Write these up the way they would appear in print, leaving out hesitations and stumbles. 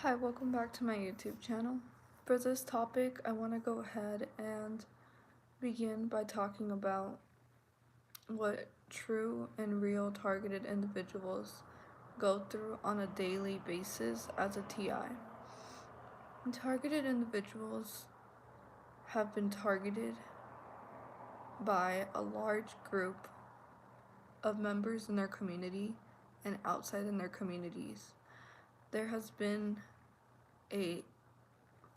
Hi, welcome back to my YouTube channel. For this topic, I want to go ahead and begin by talking about what true and real targeted individuals go through on a daily basis as a TI. Targeted individuals have been targeted by a large group of members in their community and outside in their communities. There has been a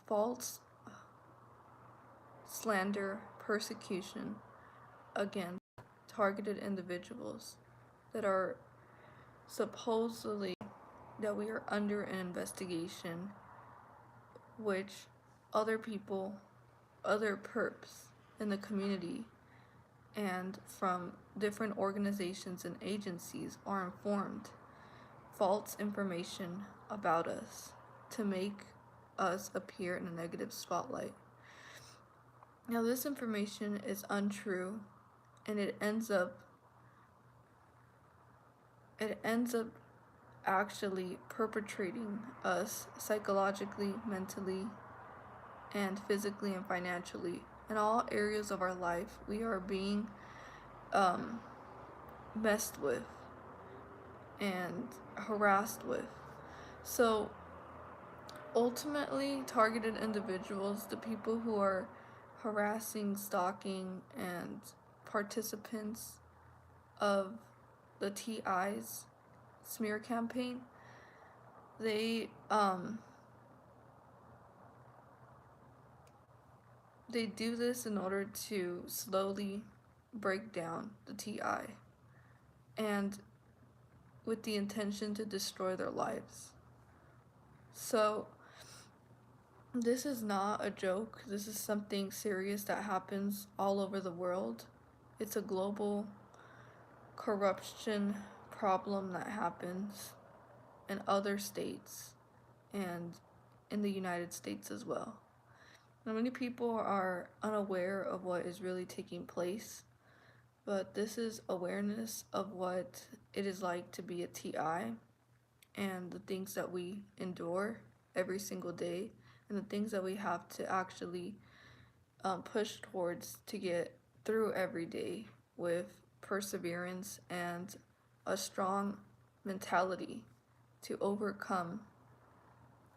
false slander, persecution against targeted individuals that are supposedly that we are under an investigation, which other people, other perps in the community and from different organizations and agencies are informed false information about us to make us appear in a negative spotlight. Now, this information is untrue, and it ends up actually perpetrating us psychologically, mentally, and physically and financially. In all areas of our life, we are being messed with and harassed with. So ultimately, targeted individuals, the people who are harassing, stalking, and participants of the TI's smear campaign, they do this in order to slowly break down the TI and with the intention to destroy their lives. So this is not a joke. This is something serious that happens all over the world. It's a global corruption problem that happens in other states and in the United States as well. Now, many people are unaware of what is really taking place, but this is awareness of what it is like to be a TI and the things that we endure every single day and the things that we have to actually push towards to get through every day with perseverance and a strong mentality to overcome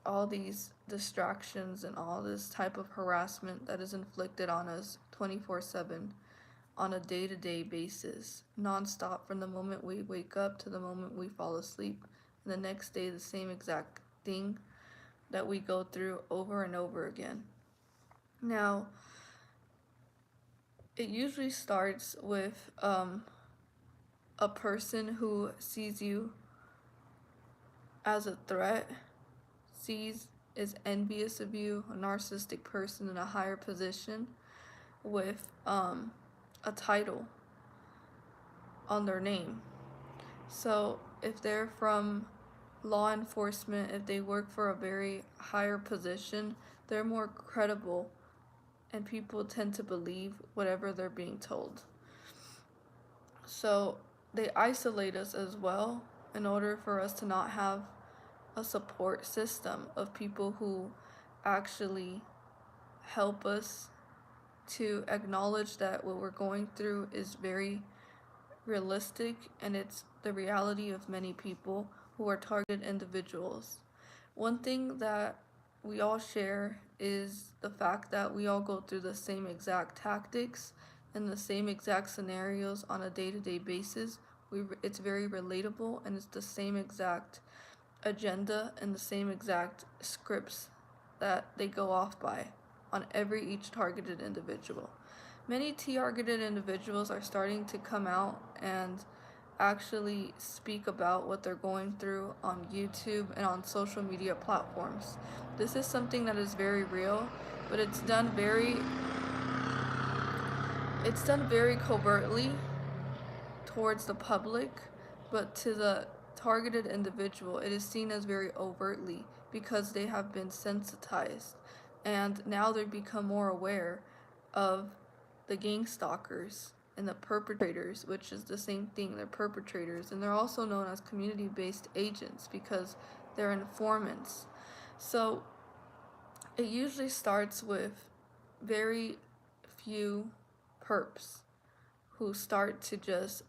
all these distractions and all this type of harassment that is inflicted on us 24/7 on a day-to-day basis, non-stop, from the moment we wake up to the moment we fall asleep, and the next day the same exact thing that we go through over and over again. Now, it usually starts with a person who sees you as a threat, is envious of you, a narcissistic person in a higher position with a title on their name. So if they're from law enforcement, if they work for a very higher position, they're more credible and people tend to believe whatever they're being told. So they isolate us as well in order for us to not have a support system of people who actually help us to acknowledge that what we're going through is very realistic and it's the reality of many people who are targeted individuals. One thing that we all share is the fact that we all go through the same exact tactics and the same exact scenarios on a day-to-day basis. It's very relatable and it's the same exact agenda and the same exact scripts that they go off by on each targeted individual. Many targeted individuals are starting to come out and actually speak about what they're going through on YouTube and on social media platforms. This is something that is very real, but it's done very covertly towards the public, but to the targeted individual, it is seen as very overtly because they have been sensitized and now they've become more aware of the gang stalkers and the perpetrators, which is the same thing. They're perpetrators, and they're also known as community-based agents because they're informants. So it usually starts with very few perps who start to just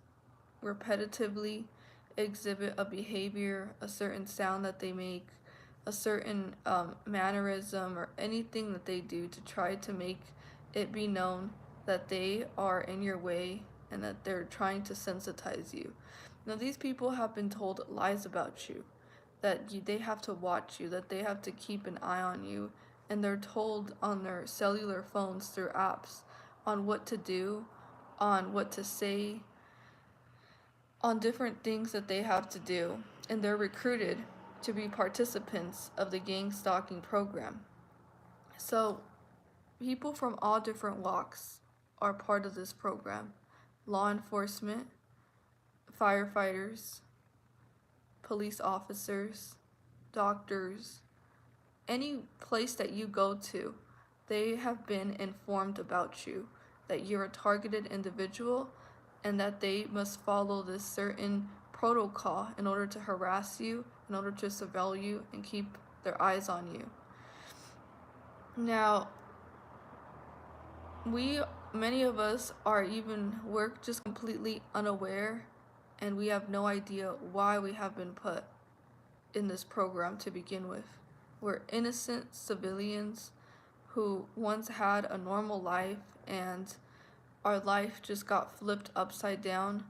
repetitively exhibit a behavior, a certain sound that they make, a certain mannerism, or anything that they do to try to make it be known that they are in your way and that they're trying to sensitize you. Now, these people have been told lies about you, that they have to watch you, that they have to keep an eye on you, and they're told on their cellular phones through apps on what to do, on what to say, on different things that they have to do, and they're recruited to be participants of the gang stalking program. So, people from all different walks are part of this program: law enforcement, firefighters, police officers, doctors, any place that you go to, they have been informed about you, that you're a targeted individual, and that they must follow this certain protocol in order to harass you, in order to surveil you, and keep their eyes on you. Now, many of us we're just completely unaware, and we have no idea why we have been put in this program to begin with. We're innocent civilians who once had a normal life, and our life just got flipped upside down,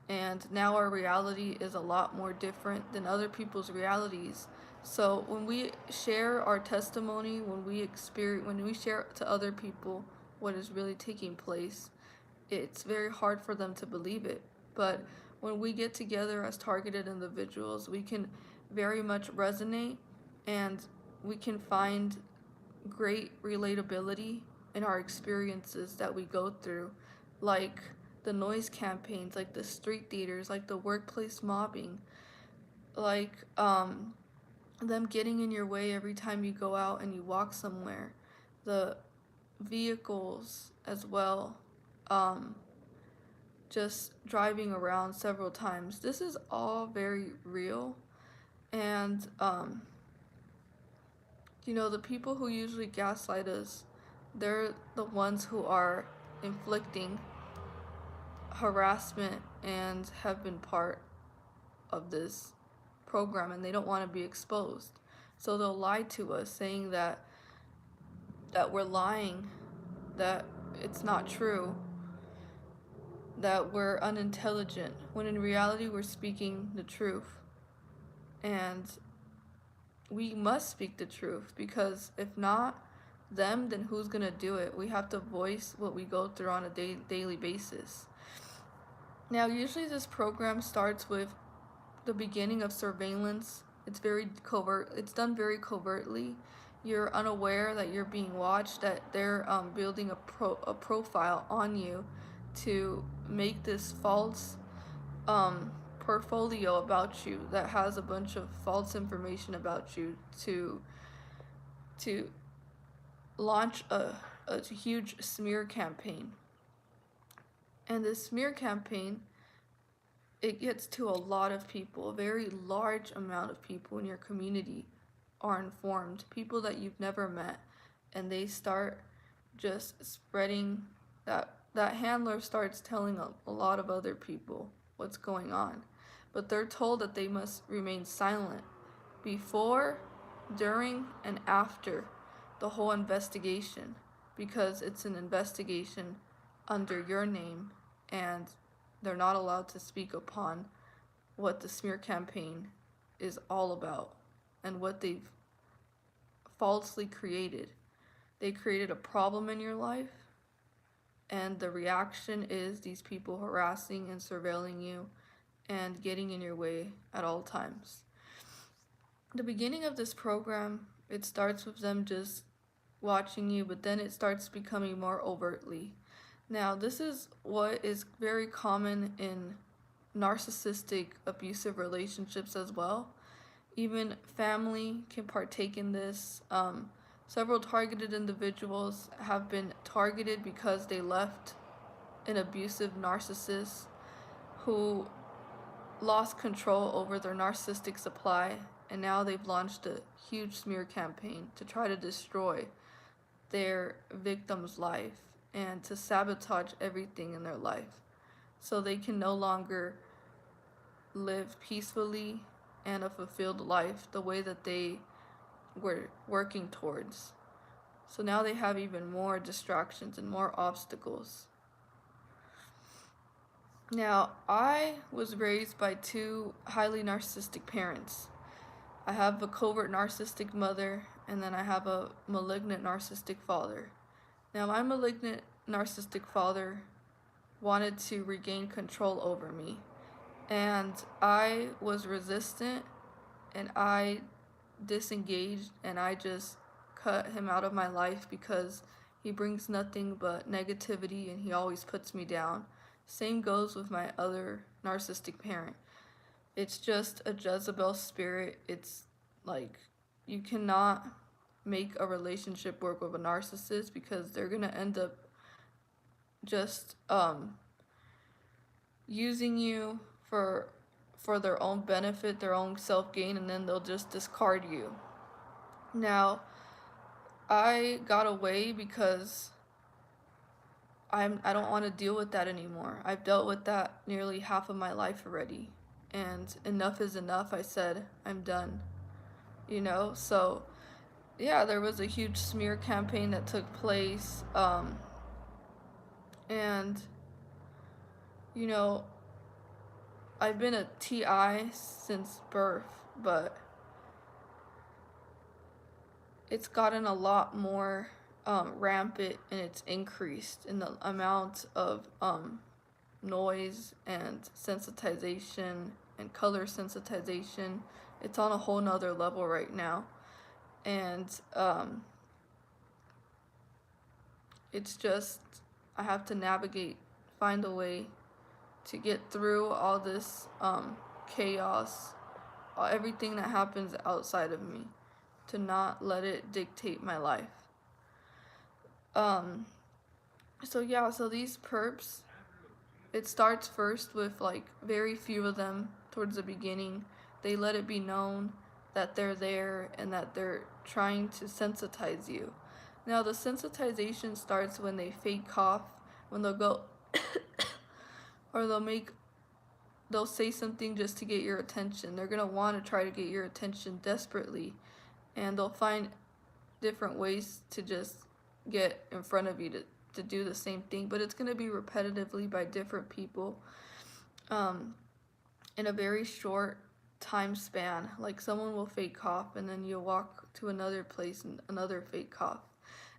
and now our reality is a lot more different than other people's realities. So when we share our testimony, when we share to other people what is really taking place, it's very hard for them to believe it. But when we get together as targeted individuals, we can very much resonate, and we can find great relatability in our experiences that we go through, like the noise campaigns, like the street theaters, like the workplace mobbing, like them getting in your way every time you go out and you walk somewhere, the vehicles as well, just driving around several times. This is all very real, and the people who usually gaslight us, they're the ones who are inflicting harassment and have been part of this program, and they don't want to be exposed. So they'll lie to us, saying that we're lying, that it's not true, that we're unintelligent, when in reality we're speaking the truth. And we must speak the truth, because if not them, then who's gonna do it? We have to voice what we go through on a daily basis. Now, usually this program starts with the beginning of surveillance. It's very covert. It's done very covertly. You're unaware that you're being watched, that they're building a profile on you to make this false portfolio about you that has a bunch of false information about you to launch a huge smear campaign. And this smear campaign, it gets to a lot of people. A very large amount of people in your community are informed, people that you've never met, and they start just spreading that handler starts telling a lot of other people what's going on. But they're told that they must remain silent before, during, and after the whole investigation, because it's an investigation under your name, and they're not allowed to speak upon what the smear campaign is all about and what they've falsely created. They created a problem in your life, and the reaction is these people harassing and surveilling you and getting in your way at all times. The beginning of this program, it starts with them just watching you, but then it starts becoming more overtly. Now, this is what is very common in narcissistic abusive relationships as well. Even family can partake in this. Several targeted individuals have been targeted because they left an abusive narcissist who lost control over their narcissistic supply and now they've launched a huge smear campaign to try to destroy their victim's life and to sabotage everything in their life so they can no longer live peacefully and a fulfilled life the way that they were working towards. So now they have even more distractions and more obstacles. Now, I was raised by two highly narcissistic parents. I have a covert narcissistic mother, and then I have a malignant narcissistic father. Now, my malignant narcissistic father wanted to regain control over me, and I was resistant, and I disengaged, and I just cut him out of my life because he brings nothing but negativity and he always puts me down. Same goes with my other narcissistic parent. It's just a Jezebel spirit. It's like you cannot make a relationship work with a narcissist because they're going to end up just using you for their own benefit, their own self-gain, and then they'll just discard you. Now, I got away because I don't want to deal with that anymore. I've dealt with that nearly half of my life already. And enough is enough. I said, I'm done. So yeah, there was a huge smear campaign that took place. And you know, I've been a TI since birth, but it's gotten a lot more rampant, and it's increased in the amount of noise and sensitization and color sensitization. It's on a whole nother level right now. And it's just, I have to navigate, find a way to get through all this chaos, everything that happens outside of me, to not let it dictate my life. So these perps, it starts first with like very few of them towards the beginning. They let it be known that they're there and that they're trying to sensitize you. Now the sensitization starts when they fake cough, when they'll go or they'll say something just to get your attention. They're going to want to try to get your attention desperately, and they'll find different ways to just get in front of you to do the same thing, but it's going to be repetitively by different people in a very short time span. Like someone will fake cough and then you'll walk to another place and another fake cough.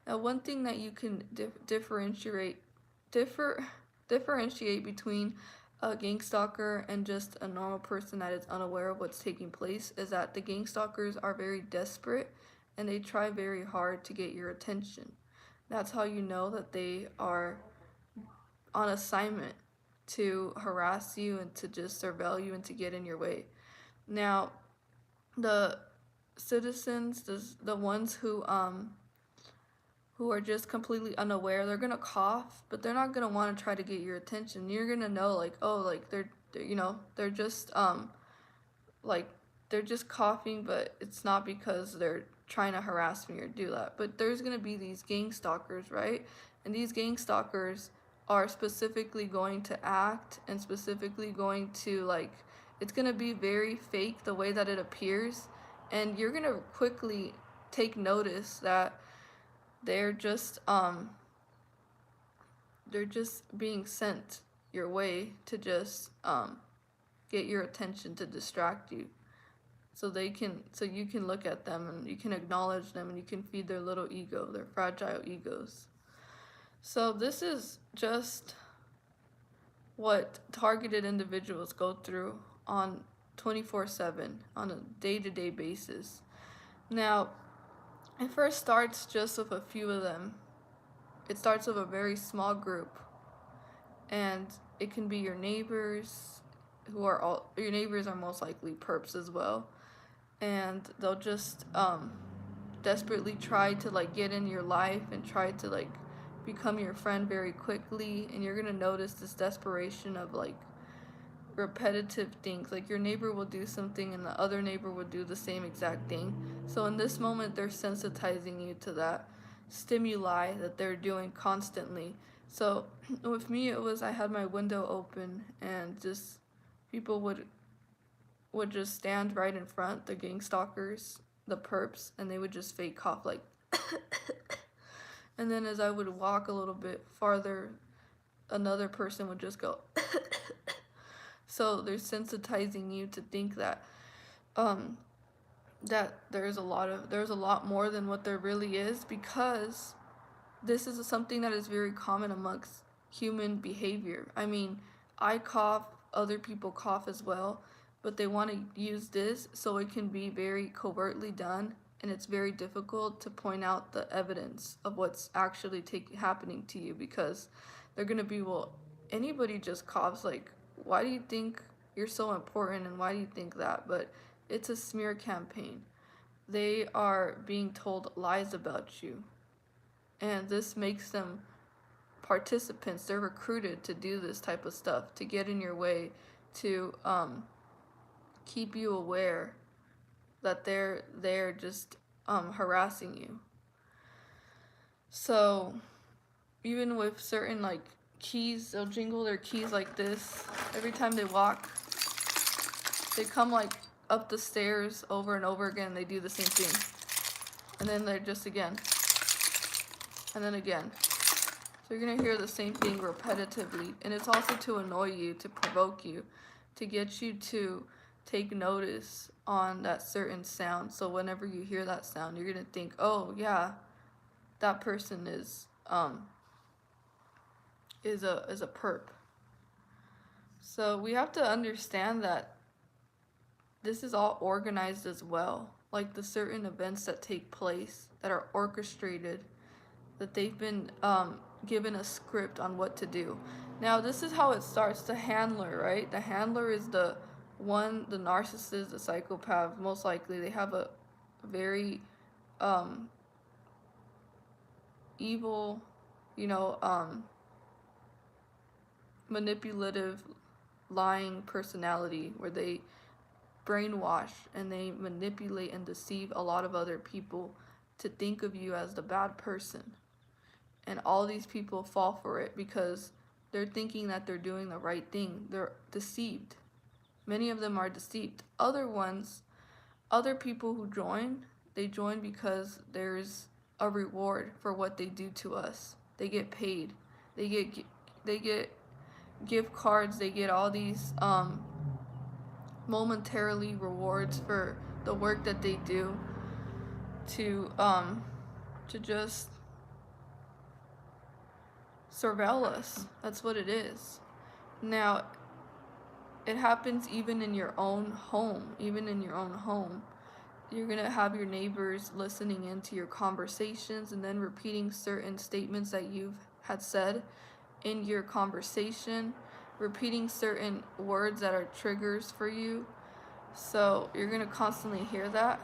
Now one thing that you can differentiate between a gang stalker and just a normal person that is unaware of what's taking place is that the gang stalkers are very desperate and they try very hard to get your attention. That's how you know that they are on assignment to harass you and to just surveil you and to get in your way. Now, the citizens, the ones who are just completely unaware, they're gonna cough, but they're not gonna want to try to get your attention. You're gonna know, like, oh, like they're just like they're just coughing, but it's not because they're trying to harass me or do that. But there's gonna be these gang stalkers, right? And these gang stalkers are specifically going to act and specifically going to like, it's gonna be very fake the way that it appears, and you're gonna quickly take notice that they're just being sent your way to just get your attention, to distract you, so you can look at them and you can acknowledge them and you can feed their little ego, their fragile egos. So this is just what targeted individuals go through on 24/7 on a day-to-day basis. Now, it first starts just with a few of them. It starts with a very small group, and it can be your neighbors, your neighbors are most likely perps as well, and they'll just desperately try to like get in your life and try to like become your friend very quickly, and you're gonna notice this desperation of like repetitive things. Like your neighbor will do something and the other neighbor will do the same exact thing. So in this moment, they're sensitizing you to that stimuli that they're doing constantly. So with me, it was I had my window open and just people would just stand right in front, the gang stalkers, the perps, and they would just fake cough like and then as I would walk a little bit farther, another person would just go so they're sensitizing you to think that um that there's a lot more than what there really is, because this is something that is very common amongst human behavior. I mean, I cough, other people cough as well, but they want to use this so it can be very covertly done, and it's very difficult to point out the evidence of what's actually happening to you, because they're going to be, well, anybody just coughs, like, why do you think you're so important and why do you think that? But it's a smear campaign. They are being told lies about you, and this makes them participants. They're recruited to do this type of stuff, to get in your way, to keep you aware that they're just harassing you. So even with certain like keys, they'll jingle their keys like this every time they walk. They come like up the stairs over and over again. They do the same thing, and then they're just again, and then again. So you're gonna hear the same thing repetitively, and it's also to annoy you, to provoke you, to get you to take notice on that certain sound. So whenever you hear that sound, you're gonna think, oh yeah, that person is a perp. So we have to understand that this is all organized as well. Like the certain events that take place that are orchestrated, that they've been given a script on what to do. Now this is how it starts. The handler, right? The handler is the narcissist, the psychopath. Most likely they have a very evil, you know, manipulative, lying personality, where they brainwash and they manipulate and deceive a lot of other people to think of you as the bad person. And all these people fall for it because they're thinking that they're doing the right thing. They're deceived. Many of them are deceived. Other people who join, they join because there's a reward for what they do to us. They get paid. They get gift cards. They get all these momentarily rewards for the work that they do to just surveil us. That's what it is. Now, it happens even in your own home. Even in your own home, you're gonna have your neighbors listening into your conversations and then repeating certain statements that you've had said in your conversation, repeating certain words that are triggers for you. So you're gonna constantly hear that.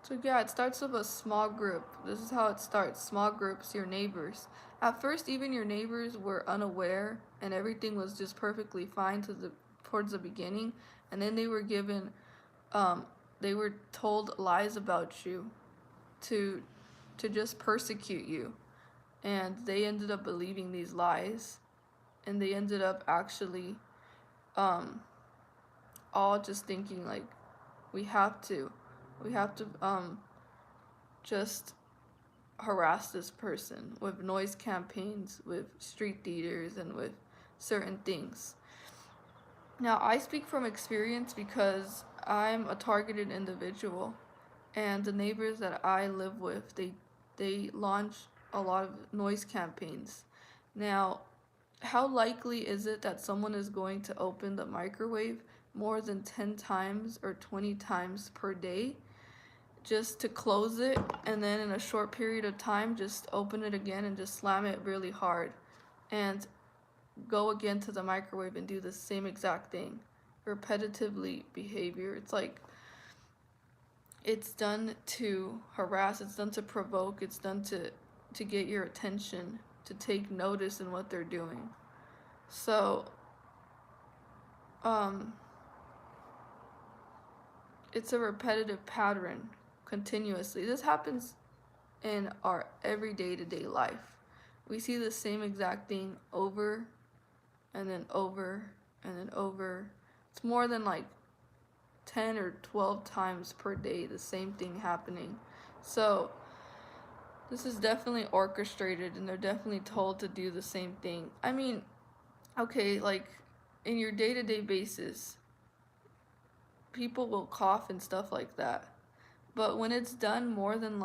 So yeah, it starts with a small group. This is how it starts. Small groups, your neighbors. At first, even your neighbors were unaware and everything was just perfectly fine towards the beginning, and then they were given they were told lies about you to just persecute you. And they ended up believing these lies, and they ended up actually all just thinking like we have to just harass this person with noise campaigns, with street theaters, and with certain things. Now, I speak from experience because I'm a targeted individual, and the neighbors that I live with, they launch a lot of noise campaigns. Now, how likely is it that someone is going to open the microwave more than 10 times or 20 times per day just to close it, and then in a short period of time just open it again and just slam it really hard and go again to the microwave and do the same exact thing? Repetitively behavior. It's like it's done to harass, it's done to provoke, it's done to to get your attention, to take notice in what they're doing. So, um, it's a repetitive pattern continuously. This happens in our everyday to day life. We see the same exact thing over and then over and then over. It's more than like 10 or 12 times per day, the same thing happening. So, this is definitely orchestrated, and they're definitely told to do the same thing. I mean, okay, like in your day to day basis, people will cough and stuff like that. But when it's done more than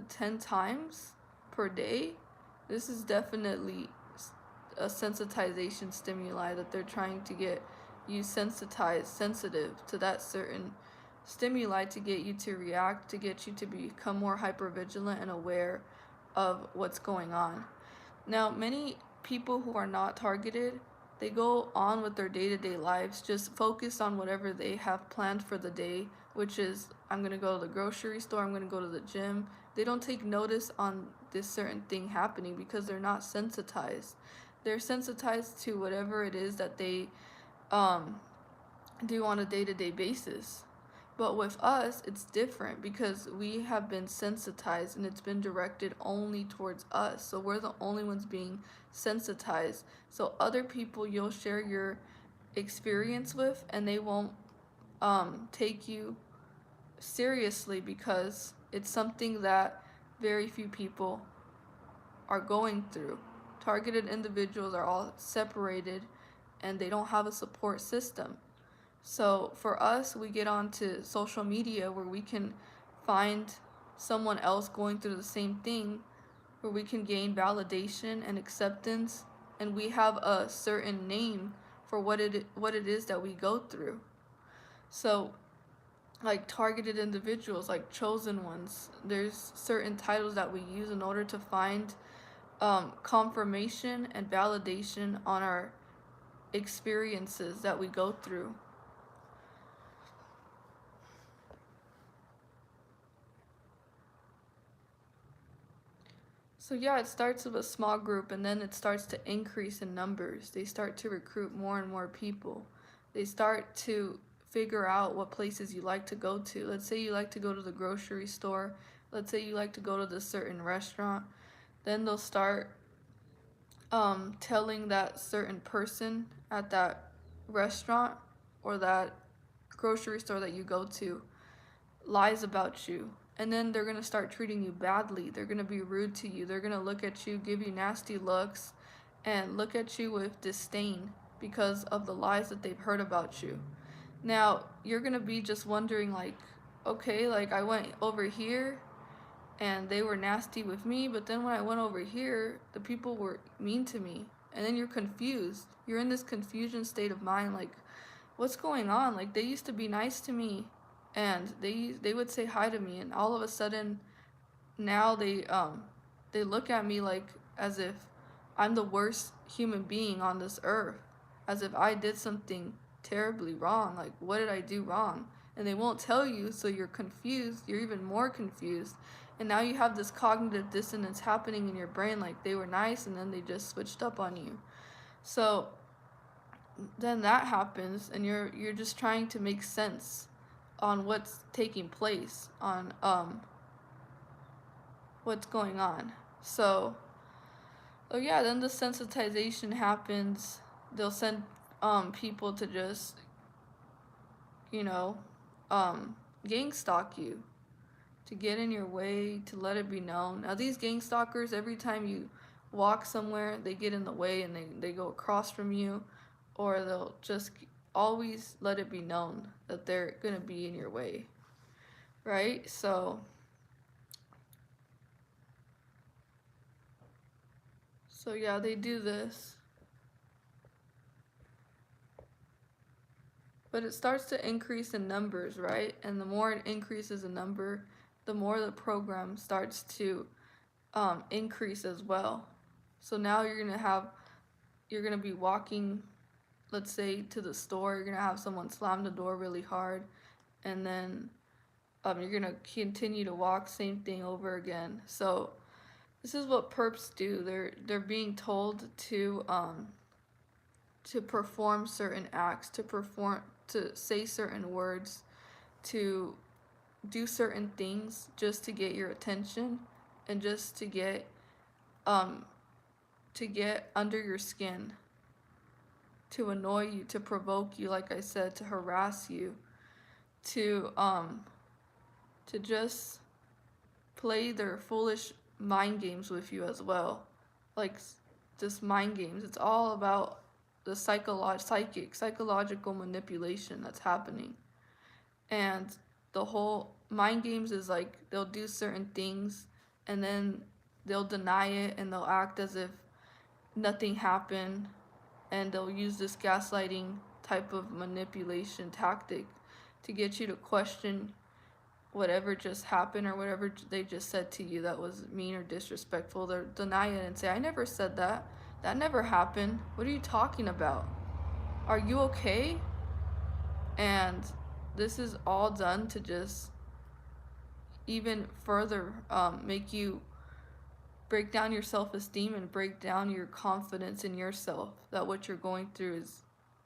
10 times per day, this is definitely a sensitization stimuli that they're trying to get you sensitized, sensitive to that certain stimuli, to get you to react, to get you to become more hypervigilant and aware of what's going on. Now, many people who are not targeted, they go on with their day-to-day lives, just focused on whatever they have planned for the day, which is, I'm going to go to the grocery store, I'm going to go to the gym. They don't take notice on this certain thing happening because they're not sensitized. They're sensitized to whatever it is that they um, do on a day-to-day basis. But with us, it's different because we have been sensitized and it's been directed only towards us. So we're the only ones being sensitized. So other people you'll share your experience with, and they won't take you seriously because it's something that very few people are going through. Targeted individuals are all separated and they don't have a support system. So for us, we get onto social media where we can find someone else going through the same thing, where we can gain validation and acceptance, and we have a certain name for what it is that we go through. So like targeted individuals, like chosen ones, there's certain titles that we use in order to find confirmation and validation on our experiences that we go through. So yeah, it starts with a small group and then it starts to increase in numbers. They start to recruit more and more people. They start to figure out what places you like to go to. Let's say you like to go to the grocery store. Let's say you like to go to this certain restaurant. Then they'll start telling that certain person at that restaurant or that grocery store that you go to lies about you. And then they're going to start treating you badly. They're going to be rude to you. They're going to look at you, give you nasty looks, and look at you with disdain because of the lies that they've heard about you. Now, you're going to be just wondering, like, okay, like I went over here and they were nasty with me, but then when I went over here, the people were mean to me. And then you're confused. You're in this confusion state of mind, like, what's going on? Like, they used to be nice to me and they would say hi to me, and all of a sudden now they look at me like as if I'm the worst human being on this earth, as if I did something terribly wrong. Like, what did I do wrong? And they won't tell you, so you're confused. You're even more confused. And now you have this cognitive dissonance happening in your brain, like they were nice and then they just switched up on you. So then that happens and you're just trying to make sense on what's taking place, on what's going on. So oh yeah, then the sensitization happens. They'll send people to just, you know, gang stalk you, to get in your way, to let it be known. Now these gang stalkers, every time you walk somewhere, they get in the way and they go across from you, or they'll just always let it be known that they're gonna be in your way, right? So yeah, they do this. But it starts to increase in numbers, right? And the more it increases in number, the more the program starts to increase as well. So now you're gonna be walking, let's say to the store, you're gonna have someone slam the door really hard, and then you're gonna continue to walk same thing over again. So this is what perps do. They're being told to perform certain acts, to say certain words, to do certain things just to get your attention and just um to get under your skin, to annoy you, to provoke you, like I said, to harass you, to um to just play their foolish mind games with you as well. Like just mind games. It's all about the psychological manipulation that's happening. And the whole mind games is like they'll do certain things and then they'll deny it and they'll act as if nothing happened, and they'll use this gaslighting type of manipulation tactic to get you to question whatever just happened or whatever they just said to you that was mean or disrespectful. They'll deny it and say, I never said that. That never happened. What are you talking about? Are you okay? And this is all done to just even further make you break down your self-esteem and break down your confidence in yourself that what you're going through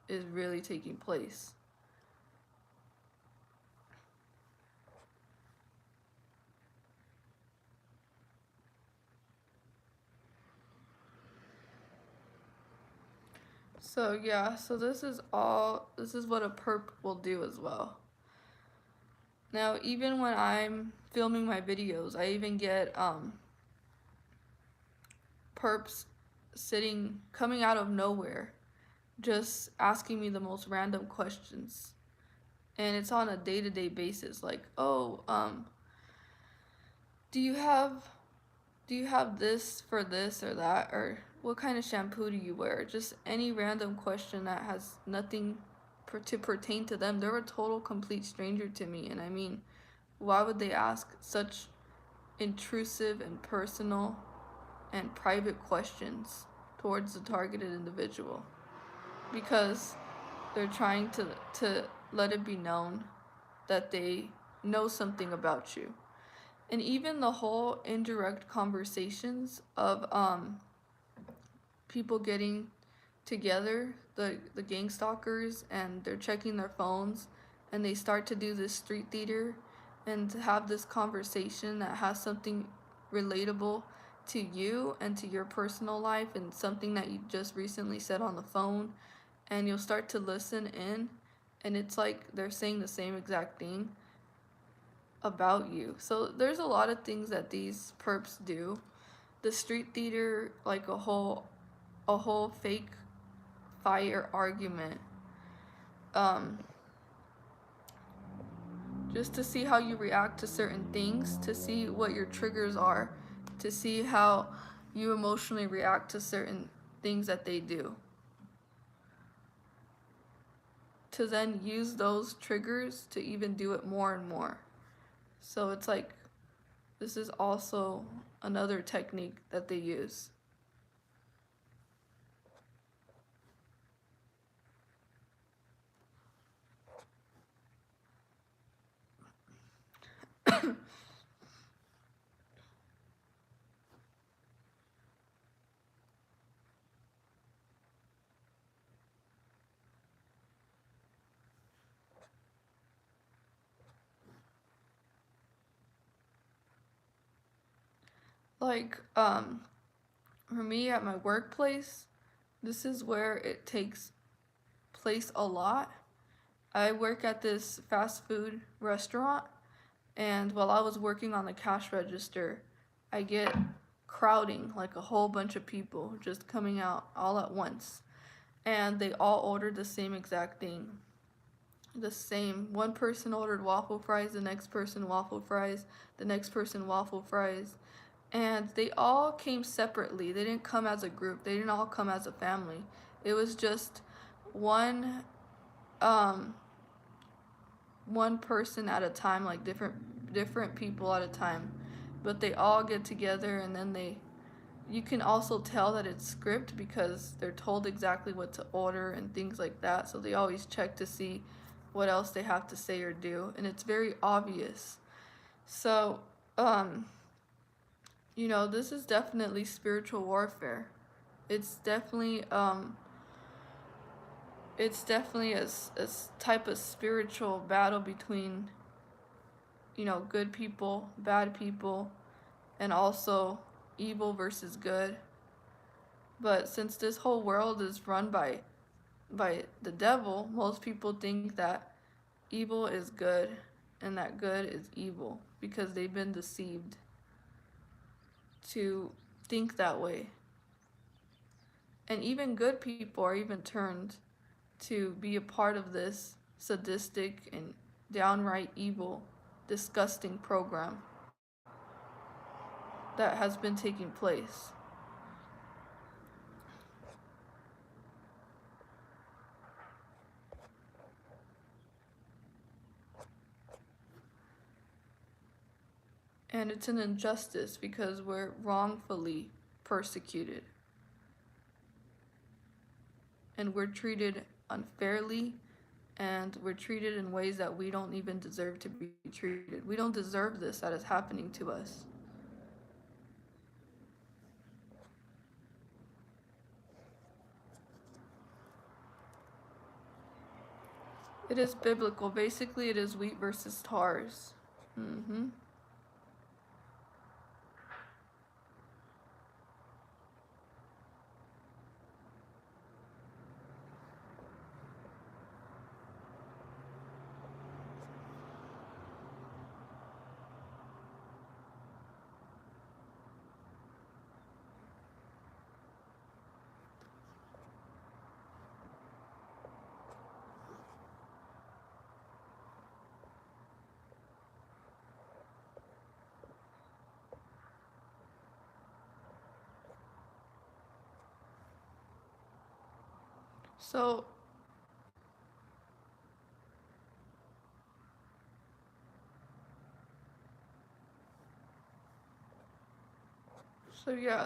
is really taking place. So yeah, so this is what a perp will do as well. Now, even when I'm filming my videos, I even get perps coming out of nowhere, just asking me the most random questions. And it's on a day-to-day basis, like, oh, do you have this for this or that, or what kind of shampoo do you wear? Just any random question that has nothing to pertain to them. They're a total complete stranger to me, and I mean, why would they ask such intrusive and personal and private questions towards the targeted individual? Because they're trying to let it be known that they know something about you. And even the whole indirect conversations of people getting together, the gang stalkers, and they're checking their phones, and they start to do this street theater and to have this conversation that has something relatable to you and to your personal life and something that you just recently said on the phone, and you'll start to listen in, and it's like they're saying the same exact thing about you. So there's a lot of things that these perps do. The street theater, like a whole fake fight or argument, just to see how you react to certain things, to see what your triggers are, to see how you emotionally react to certain things that they do, to then use those triggers to even do it more and more. So it's like, this is also another technique that they use. Like, for me at my workplace, this is where it takes place a lot. I work at this fast food restaurant, and while I was working on the cash register, I get crowding, like a whole bunch of people just coming out all at once. And they all ordered the same exact thing. The same. One person ordered waffle fries, the next person waffle fries, the next person waffle fries. And they all came separately. They didn't come as a group. They didn't all come as a family. It was just one um one person at a time, like different people at a time. But they all get together, and then you can also tell that it's script because they're told exactly what to order and things like that. So they always check to see what else they have to say or do, and it's very obvious. So, um, this is definitely spiritual warfare. It's definitely, it's definitely a type of spiritual battle between, good people, bad people, and also evil versus good. But since this whole world is run by the devil, most people think that evil is good and that good is evil because they've been deceived to think that way. And even good people are even turned to be a part of this sadistic and downright evil, disgusting program that has been taking place. And it's an injustice because we're wrongfully persecuted and we're treated unfairly and we're treated in ways that we don't even deserve to be treated. We don't deserve this that is happening to us. It is biblical. Basically, it is wheat versus tars. Mm-hmm. So,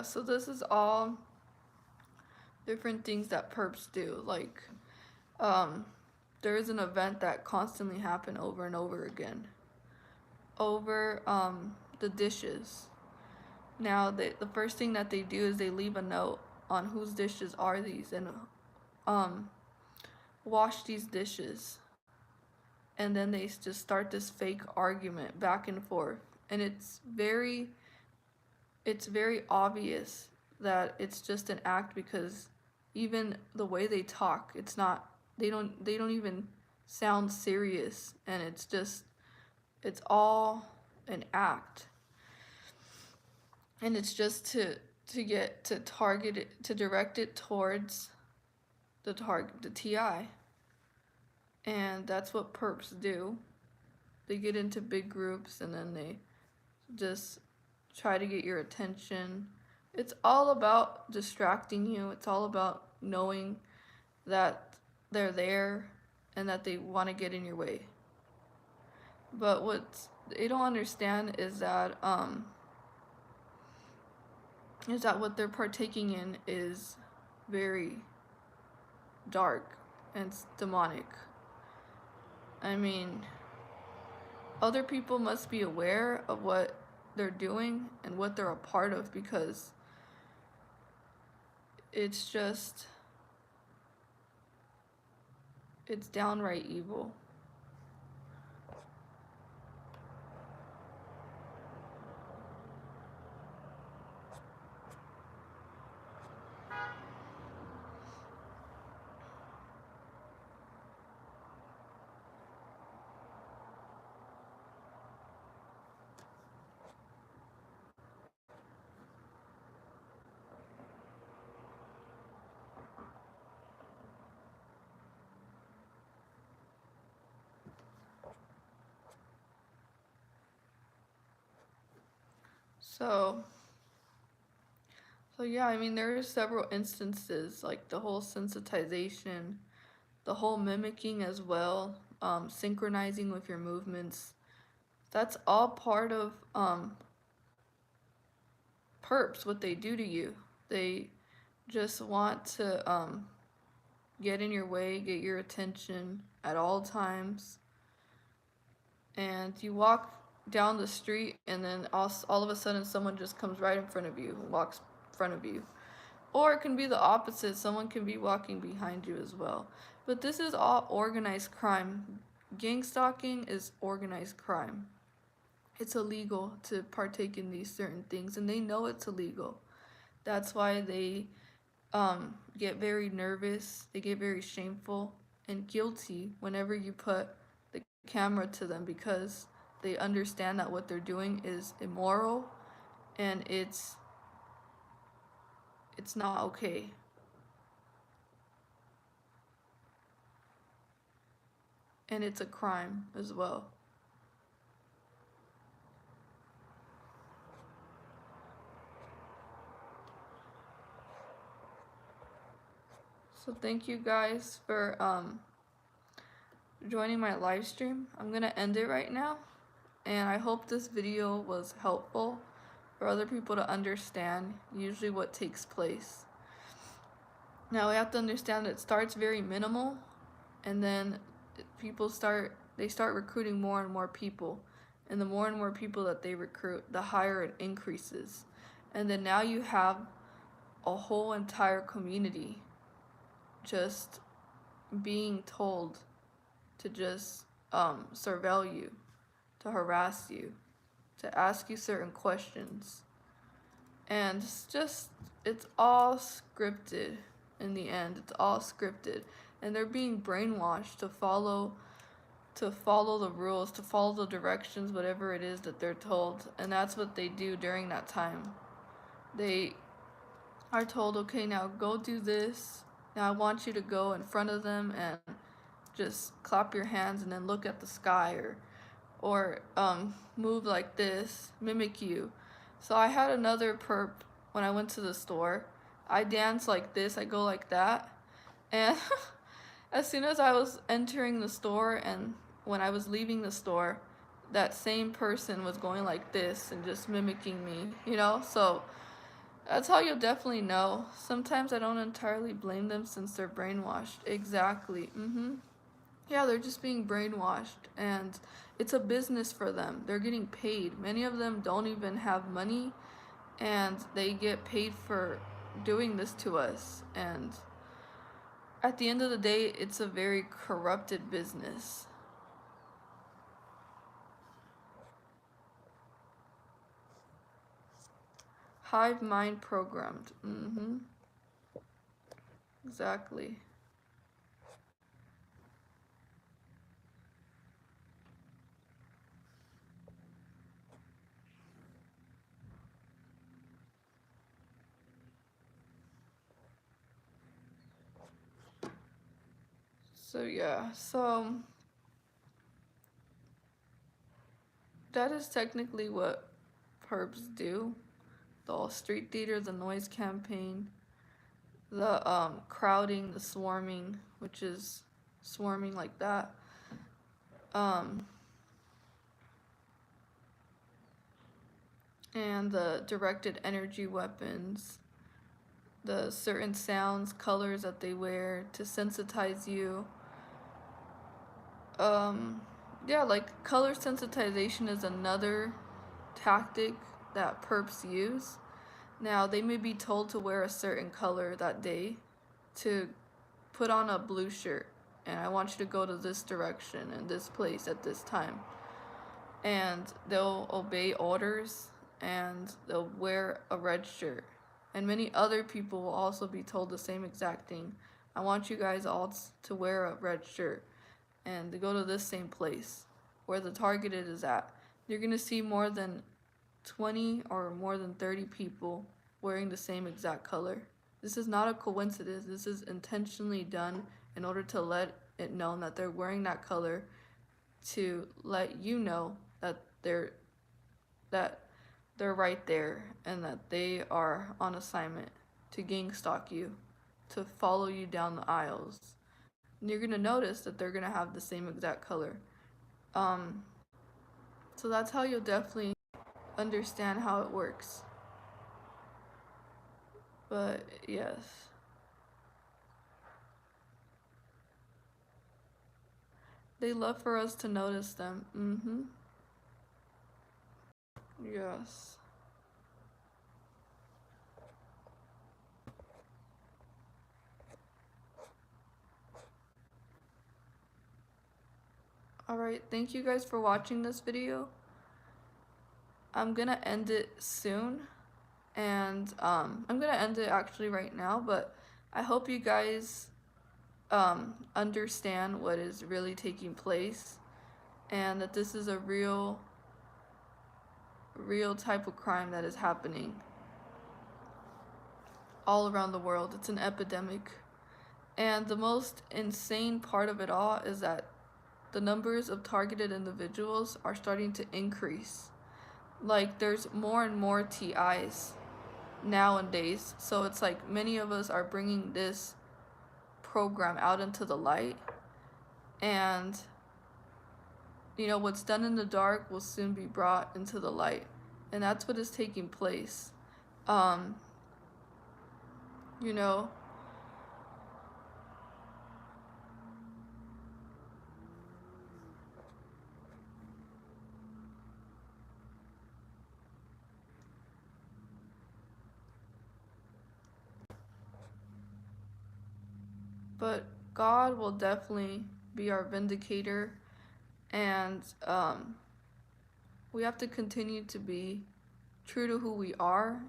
so this is all different things that perps do. Like, um, there is an event that constantly happen over and over again. Over the dishes. Now, the first thing that they do is they leave a note on whose dishes are these and um wash these dishes. And then they just start this fake argument back and forth. And it's very obvious that it's just an act because even the way they talk, it's not they don't even sound serious and it's all an act. And it's just to get to target it to direct it towards the TI. And that's what perps do. They get into big groups and then they just try to get your attention. It's all about distracting you. It's all about knowing that they're there and that they want to get in your way. But what they don't understand is that what they're partaking in is very dark and demonic. I mean, other people must be aware of what they're doing and what they're a part of because it's just it's downright evil. So yeah, I mean there are several instances like the whole sensitization, the whole mimicking as well, synchronizing with your movements. That's all part of perps. What they do to you, they just want to get in your way, get your attention at all times, and you walk. down the street, and then all of a sudden someone just comes right in front of you, walks in front of you. Or it can be the opposite, someone can be walking behind you as well. But this is all organized crime. Gang stalking is organized crime. It's illegal to partake in these certain things, and they know it's illegal. That's why they get very nervous, they get very shameful and guilty whenever you put the camera to them, because they understand that what they're doing is immoral, and it's not okay. And it's a crime as well. So thank you guys for joining my live stream. I'm gonna end it right now, and I hope this video was helpful for other people to understand usually what takes place. Now we have to understand that it starts very minimal, and then they start recruiting more and more people, and the more and more people that they recruit, the higher it increases. And then now you have a whole entire community just being told to just surveil you, to harass you, to ask you certain questions. And it's all scripted in the end. It's all scripted. And they're being brainwashed to follow the rules, to follow the directions, whatever it is that they're told. And that's what they do during that time. They are told, okay, now go do this. Now I want you to go in front of them and just clap your hands and then look at the sky, or move like this, mimic you. So I had another perp when I went to the store. I dance like this, I go like that, and as soon as I was entering the store and when I was leaving the store, that same person was going like this and just mimicking me, you know? So that's how you'll definitely know. Sometimes I don't entirely blame them since they're brainwashed. Exactly. Yeah, they're just being brainwashed, and it's a business for them. They're getting paid. Many of them don't even have money, and they get paid for doing this to us. And at the end of the day, it's a very corrupted business. Hive mind programmed. Exactly. So yeah, so that is technically what perps do. The all street theater, the noise campaign, the crowding, the swarming, which is swarming like that. Um, and the directed energy weapons, the certain sounds, colors that they wear to sensitize you. Um, yeah, like color sensitization is another tactic that perps use. Now, they may be told to wear a certain color that day, to put on a blue shirt, and I want you to go to this direction and this place at this time. And they'll obey orders, and they'll wear a red shirt. And many other people will also be told the same exact thing. I want you guys all to wear a red shirt and to go to this same place where the targeted is at. You're going to see more than 20 or more than 30 people wearing the same exact color. This is not a coincidence. This is intentionally done in order to let it known that they're wearing that color, to let you know that that they're right there and that they are on assignment to gang stalk you, to follow you down the aisles. And you're gonna notice that they're gonna have the same exact color. Um, so that's how you'll definitely understand how it works. But yes, they love for us to notice them. Yes. Alright, thank you guys for watching this video. I'm gonna end it soon, and I'm gonna end it actually right now, but I hope you guys understand what is really taking place, and that this is a real type of crime that is happening all around the world. It's an epidemic. And the most insane part of it all is that the numbers of targeted individuals are starting to increase. Like, there's more and more TIs nowadays. So it's like many of us are bringing this program out into the light. And, you know, what's done in the dark will soon be brought into the light. And that's what is taking place. You know, but God will definitely be our vindicator, and we have to continue to be true to who we are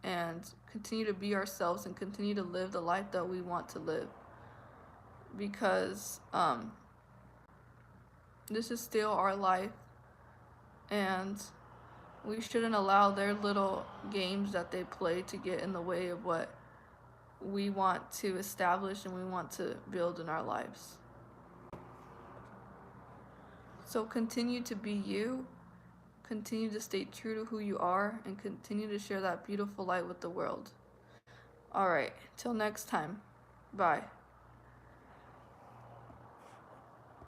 and continue to be ourselves and continue to live the life that we want to live, because this is still our life, and we shouldn't allow their little games that they play to get in the way of what we want to establish and we want to build in our lives. So continue to be you, continue to stay true to who you are, and continue to share that beautiful light with the world. Alright, till next time. Bye.